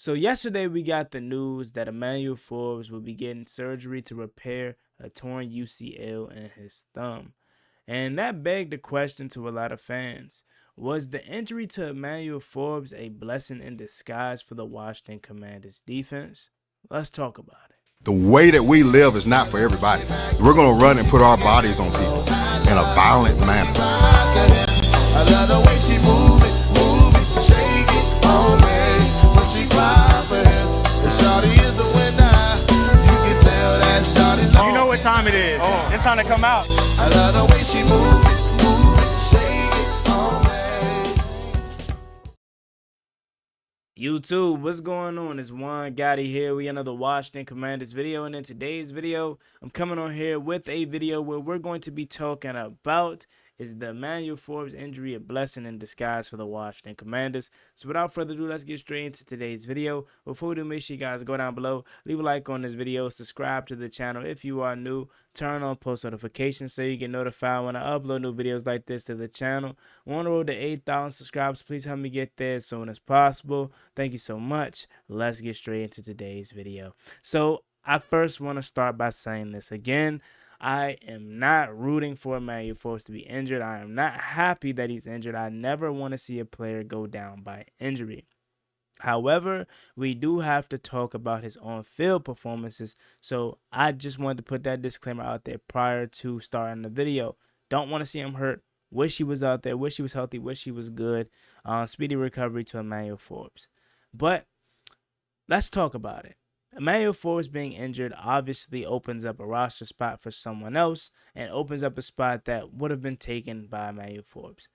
So yesterday we got the news that Emmanuel Forbes will be getting surgery to repair a torn UCL in his thumb. And that begged the question to a lot of fans. Was the injury to Emmanuel Forbes a blessing in disguise for the Washington Commanders defense? Let's talk about it. The way that we live is not for everybody. We're going to run and put our bodies on people in a violent manner. I love the way she move it, shake it on me. When she cry for him, the shawty is the winner. You can tell that shawty's You know what time it is. It's time to come out. I love the way she move it, shake it on me. YouTube, what's going on? It's Juan Gotti here. We another Washington Commanders video, and in today's video, I'm coming on here with a video where we're going to be talking about is the Emmanuel Forbes injury a blessing in disguise for the Washington Commanders. So without further ado, let's get straight into today's video. Before we do, make sure you guys go down below, leave a like on this video, subscribe to the channel if you are new, turn on post notifications so you get notified when I upload new videos like this to the channel. We're on the road to 8,000 subscribers. Please help me get there as soon as possible. Thank you so much. Let's get straight into today's video. So I first want to start by saying this again. I am not rooting for Emmanuel Forbes to be injured. I am not happy that he's injured. I never want to see a player go down by injury. However, we do have to talk about his on-field performances. So I just wanted to put that disclaimer out there prior to starting the video. Don't want to see him hurt. Wish he was out there. Wish he was healthy. Wish he was good. Speedy recovery to Emmanuel Forbes. But let's talk about it. Emmanuel Forbes being injured obviously opens up a roster spot for someone else and opens up a spot that would have been taken by Emmanuel Forbes.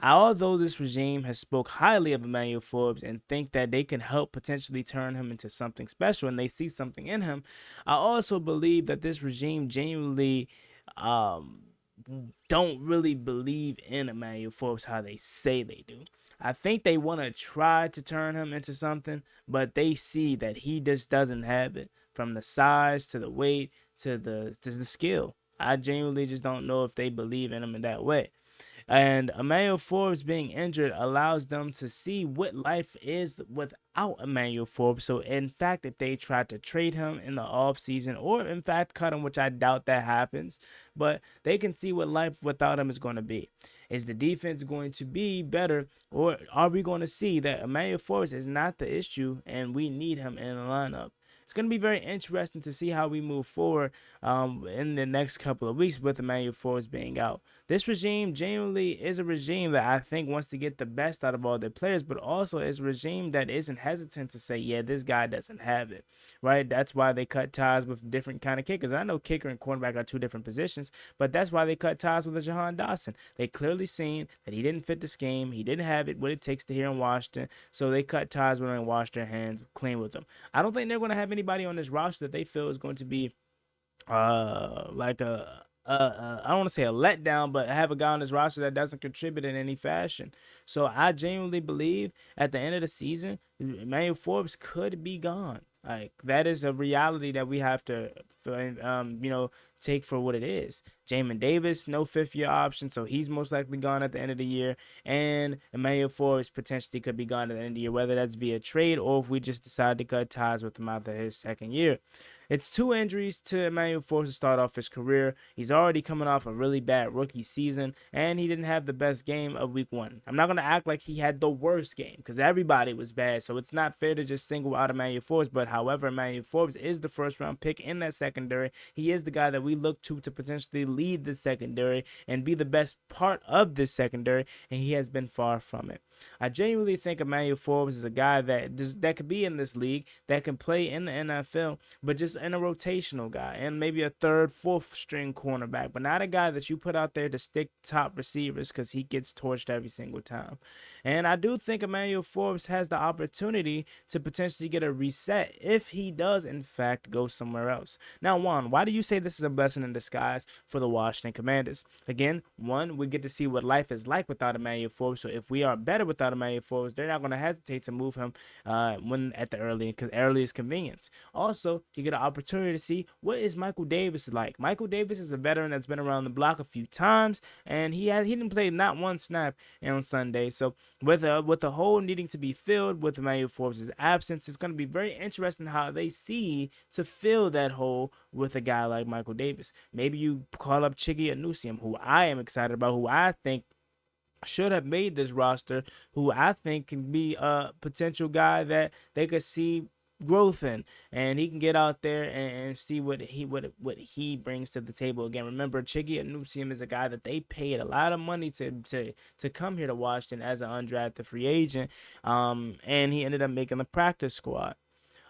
Although this regime has spoke highly of Emmanuel Forbes and think that they can help potentially turn him into something special and they see something in him, I also believe that this regime genuinely don't really believe in Emmanuel Forbes how they say they do. I think they want to try to turn him into something, but they see that he just doesn't have it, from the size to the weight to the skill. I genuinely just don't know if they believe in him in that way. And Emmanuel Forbes being injured allows them to see what life is without Emmanuel Forbes. So, in fact, if they try to trade him in the offseason or, in fact, cut him, which I doubt that happens, but they can see what life without him is going to be. Is the defense going to be better, or are we going to see that Emmanuel Forbes is not the issue and we need him in the lineup? It's going to be very interesting to see how we move forward in the next couple of weeks with Emmanuel Forbes being out. This regime genuinely is a regime that I think wants to get the best out of all their players, but also is a regime that isn't hesitant to say, yeah, this guy doesn't have it, right? That's why they cut ties with different kind of kickers. And I know kicker and cornerback are two different positions, but that's why they cut ties with Jahan Dotson. They clearly seen that he didn't fit the scheme. He didn't have it, what it takes to here in Washington, so they cut ties with him and washed their hands clean with him. I don't think they're going to have anybody on this roster that they feel is going to be like I don't want to say a letdown, but have a guy on this roster that doesn't contribute in any fashion. So I genuinely believe at the end of the season, Emmanuel Forbes could be gone. Like, that is a reality that we have to, take for what it is. Jamin Davis, no fifth-year option, so he's most likely gone at the end of the year. And Emmanuel Forbes potentially could be gone at the end of the year, whether that's via trade or if we just decide to cut ties with him after his second year. It's 2 injuries to Emmanuel Forbes to start off his career. He's already coming off a really bad rookie season, and he didn't have the best game of week 1. I'm not going to act like he had the worst game because everybody was bad, so it's not fair to just single out Emmanuel Forbes. But however, Emmanuel Forbes is the first-round pick in that secondary. He is the guy that we look to potentially lead the secondary and be the best part of this secondary, and he has been far from it. I genuinely think Emmanuel Forbes is a guy that could be in this league, that can play in the NFL, but just in a rotational guy and maybe a third, fourth string cornerback, but not a guy that you put out there to stick top receivers because he gets torched every single time. And I do think Emmanuel Forbes has the opportunity to potentially get a reset if he does, in fact, go somewhere else. Now, Juan, why do you say this is a blessing in disguise for the Washington Commanders? Again, one, we get to see what life is like without Emmanuel Forbes. So if we are better without Emmanuel Forbes, they're not going to hesitate to move him when at the earliest convenience. Also, you get an opportunity to see what is Michael Davis like. Michael Davis is a veteran that's been around the block a few times, and he didn't play not one snap on Sunday. So with the hole needing to be filled with Emmanuel Forbes' absence, it's going to be very interesting how they see to fill that hole with a guy like Michael Davis. Maybe you call up Chiggy Anusium, who I am excited about, who I think should have made this roster, who I think can be a potential guy that they could see growth in, and he can get out there and see what he brings to the table. Again, remember, Chiggy Anusium is a guy that they paid a lot of money to come here to Washington as an undrafted free agent, and he ended up making the practice squad.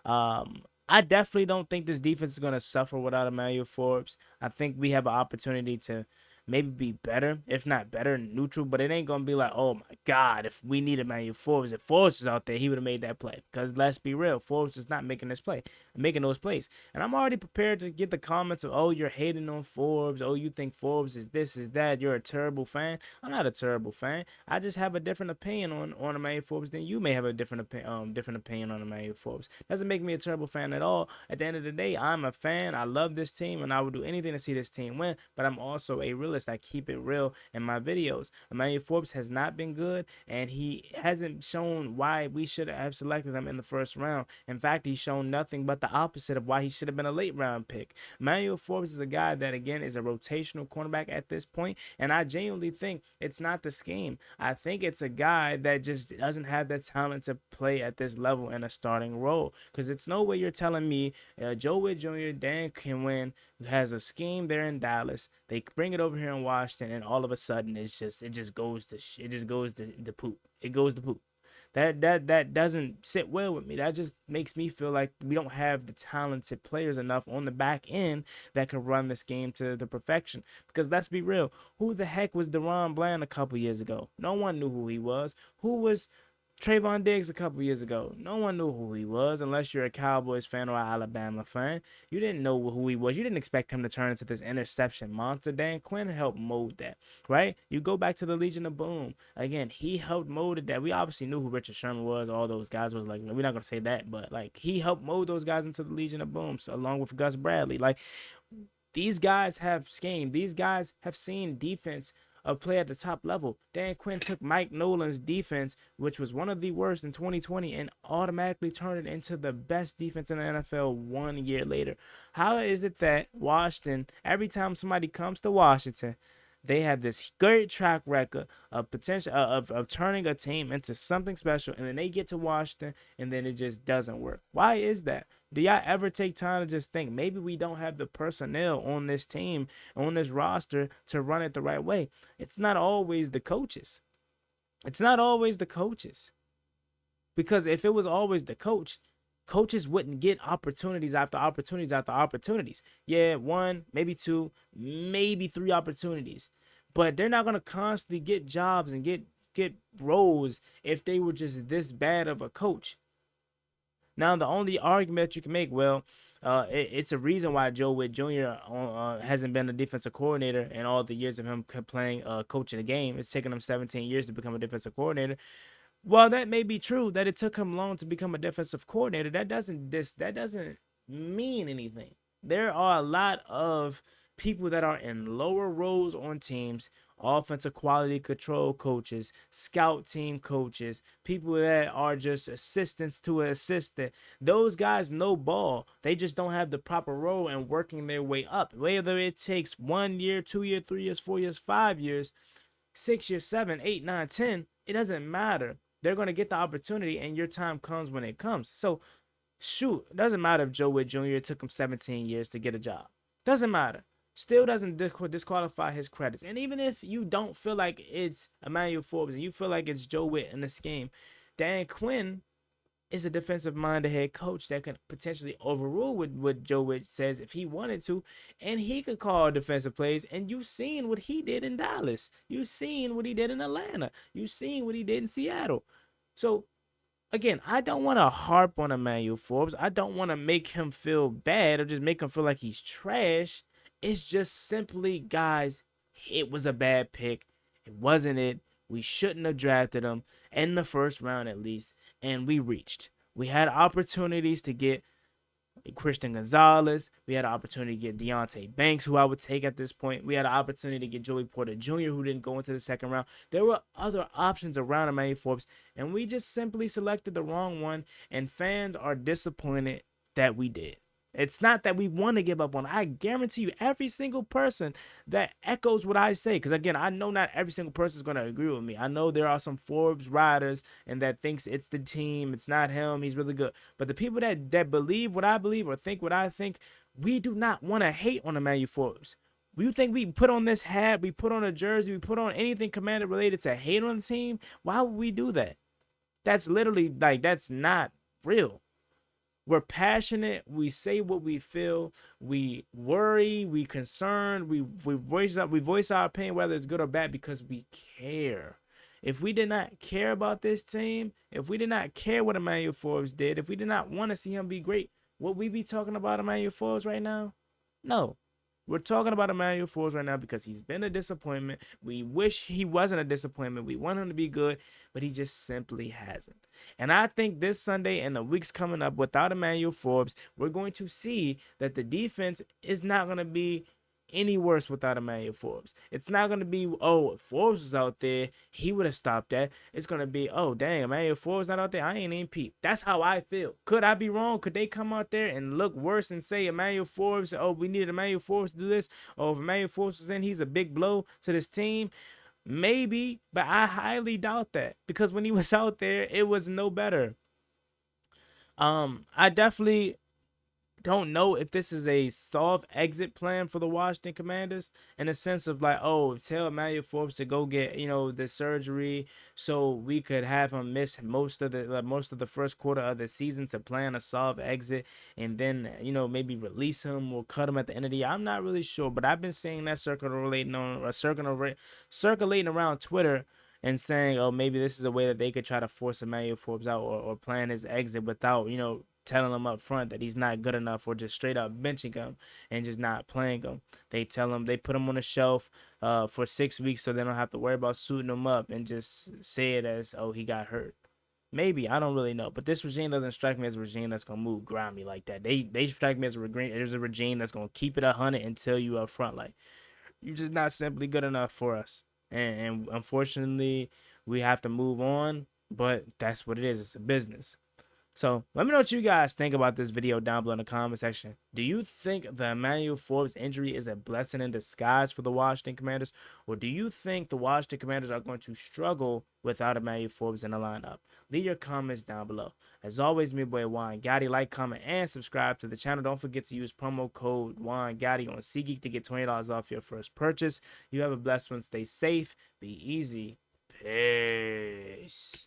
I definitely don't think this defense is going to suffer without Emmanuel Forbes. I think we have an opportunity to maybe be better, if not better, neutral, but it ain't going to be like, oh my God, if we needed Emmanuel Forbes, if Forbes was out there, he would have made that play. Because let's be real, Forbes is not making those plays. And I'm already prepared to get the comments of, oh, you're hating on Forbes. Oh, you think Forbes is this, is that. You're a terrible fan. I'm not a terrible fan. I just have a different opinion on Emmanuel Forbes than you may have a different opinion on Emmanuel Forbes. Doesn't make me a terrible fan at all. At the end of the day, I'm a fan. I love this team, and I would do anything to see this team win. But I'm also a realist. I keep it real in my videos. Emmanuel Forbes has not been good, and he hasn't shown why we should have selected him in the first round. In fact, he's shown nothing but the opposite of why he should have been a late round pick. Emmanuel Forbes is a guy that, again, is a rotational cornerback at this point, and I genuinely think it's not the scheme. I think it's a guy that just doesn't have the talent to play at this level in a starting role, because it's no way you're telling me Joe Witt Jr., Dan Quinn has a scheme there in Dallas. They bring it over here in Washington, and all of a sudden it just goes to poop. It goes to poop. That doesn't sit well with me. That just makes me feel like we don't have the talented players enough on the back end that can run this game to the perfection. Because let's be real, who the heck was Deron Bland a couple years ago? No one knew who he was. Who was Trayvon Diggs a couple years ago? No one knew who he was unless you're a Cowboys fan or an Alabama fan. You didn't know who he was. You didn't expect him to turn into this interception monster. Dan Quinn helped mold that, right? You go back to the Legion of Boom. Again, he helped mold that. We obviously knew who Richard Sherman was. All those guys was like, we're not going to say that, but like he helped mold those guys into the Legion of Boom, so, along with Gus Bradley. Like, these guys have schemed. These guys have seen defense play at the top level. Dan Quinn took Mike Nolan's defense, which was one of the worst in 2020, and automatically turned it into the best defense in the NFL 1 year later. How is it that Washington, every time somebody comes to Washington, they have this great track record of potential of turning a team into something special, and then they get to Washington and then it just doesn't work? Why is that? Do y'all ever take time to just think maybe we don't have the personnel on this team, on this roster, to run it the right way? It's not always the coaches. It's not always the coaches. Because if it was always the coaches wouldn't get opportunities after opportunities after opportunities. Yeah, one, maybe two, maybe three opportunities. But they're not going to constantly get jobs and get roles if they were just this bad of a coach. Now, the only argument you can make, well, it's a reason why Joe Witt Jr. Hasn't been a defensive coordinator in all the years of him playing coaching the game. It's taken him 17 years to become a defensive coordinator. While that may be true, that it took him long to become a defensive coordinator, that doesn't mean anything. There are a lot of people that are in lower roles on teams, offensive quality control coaches, scout team coaches, people that are just assistants to an assistant. Those guys know ball. They just don't have the proper role and working their way up. Whether it takes 1 year, 2 years, 3 years, 4 years, 5 years, 6 years, 7, 8, 9, 10, it doesn't matter. They're going to get the opportunity, and your time comes when it comes. So, shoot, it doesn't matter if Joe Witt Jr. took him 17 years to get a job. Doesn't matter. Still doesn't disqualify his credits. And even if you don't feel like it's Emmanuel Forbes and you feel like it's Joe Witt in this game, Dan Quinn is a defensive-minded head coach that can potentially overrule what Joe Witt says if he wanted to, and he could call defensive plays. And you've seen what he did in Dallas. You've seen what he did in Atlanta. You've seen what he did in Seattle. So, again, I don't want to harp on Emmanuel Forbes. I don't want to make him feel bad or just make him feel like he's trash. It's just simply, guys, it was a bad pick. It wasn't it. We shouldn't have drafted him in the first round at least, and we reached. We had opportunities to get Christian Gonzalez. We had an opportunity to get Deontay Banks, who I would take at this point. We had an opportunity to get Joey Porter Jr., who didn't go into the second round. There were other options around Emmanuel Forbes, and we just simply selected the wrong one, and fans are disappointed that we did. It's not that we want to give up on it. I guarantee you, every single person that echoes what I say, because again, I know not every single person is going to agree with me. I know there are some Forbes riders and that thinks it's the team, it's not him, he's really good. But the people that believe what I believe or think what I think, we do not want to hate on Emmanuel Forbes. You think we put on this hat, we put on a jersey, we put on anything Commander related to hate on the team? Why would we do that? That's literally like, that's not real. We're passionate. We say what we feel. We worry. We concerned. We voice our opinion, whether it's good or bad, because we care. If we did not care about this team, if we did not care what Emmanuel Forbes did, if we did not want to see him be great, would we be talking about Emmanuel Forbes right now? No. We're talking about Emmanuel Forbes right now because he's been a disappointment. We wish he wasn't a disappointment. We want him to be good, but he just simply hasn't. And I think this Sunday and the weeks coming up without Emmanuel Forbes, we're going to see that the defense is not going to be any worse without Emmanuel Forbes. It's not going to be, oh, if Forbes was out there, he would have stopped that. It's going to be, oh, dang, Emmanuel Forbes not out there, I ain't even peep. That's how I feel. Could I be wrong? Could they come out there and look worse and say Emmanuel Forbes, oh, we needed Emmanuel Forbes to do this? Or if Emmanuel Forbes was in, he's a big blow to this team? Maybe, but I highly doubt that, because when he was out there, it was no better. I definitely don't know if this is a soft exit plan for the Washington Commanders, in the sense of like, oh, tell Emmanuel Forbes to go get, the surgery so we could have him miss most of the first quarter of the season to plan a soft exit, and then maybe release him or cut him at the end of the year. I'm not really sure, but I've been seeing that circulating around Twitter, and saying, oh, maybe this is a way that they could try to force Emmanuel Forbes out, or plan his exit without telling him up front that he's not good enough, or just straight up benching him and just not playing him. They put him on a shelf for 6 weeks so they don't have to worry about suiting him up and just say it as, oh, he got hurt. Maybe, I don't really know, but this regime doesn't strike me as a regime that's gonna move grimy like that. They strike me as a regime that's gonna keep it 100 and tell you up front, like, you're just not simply good enough for us, and unfortunately we have to move on. But that's what it is. It's a business. So let me know what you guys think about this video down below in the comment section. Do you think the Emmanuel Forbes injury is a blessing in disguise for the Washington Commanders? Or do you think the Washington Commanders are going to struggle without Emmanuel Forbes in the lineup? Leave your comments down below. As always, me boy Juan Gotti. Like, comment, and subscribe to the channel. Don't forget to use promo code Juan Gotti on SeatGeek to get $20 off your first purchase. You have a blessed one. Stay safe. Be easy. Peace.